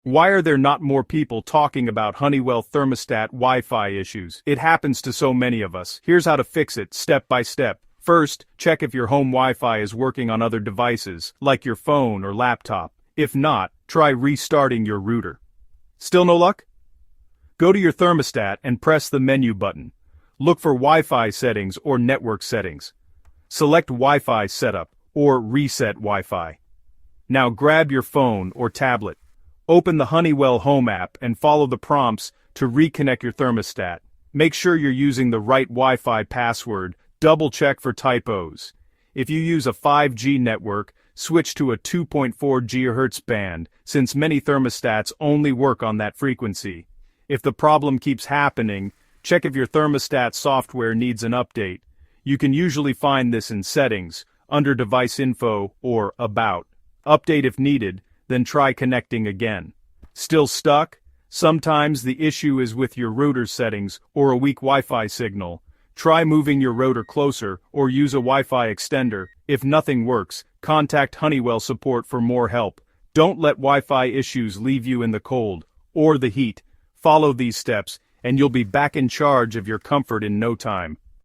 Why are there not more people talking about Honeywell Thermostat Wi-Fi issues? It happens to so many of us. Here's how to fix it, step by step. First, check if your home Wi-Fi is working on other devices, like your phone or laptop. If not, try restarting your router. Still no luck? Go to your thermostat and press the menu button. Look for Wi-Fi settings or network settings. Select Wi-Fi setup or reset Wi-Fi. Now grab your phone or tablet. Open the Honeywell Home app and follow the prompts to reconnect your thermostat. Make sure you're using the right Wi-Fi password. Double check for typos. If you use a 5G network, switch to a 2.4 GHz band, since many thermostats only work on that frequency. If the problem keeps happening, check if your thermostat software needs an update. You can usually find this in Settings, under Device Info, or About. Update if needed, then try connecting again. Still stuck? Sometimes the issue is with your router settings or a weak Wi-Fi signal. Try moving your router closer or use a Wi-Fi extender. If nothing works, contact Honeywell support for more help. Don't let Wi-Fi issues leave you in the cold or the heat. Follow these steps, and you'll be back in charge of your comfort in no time.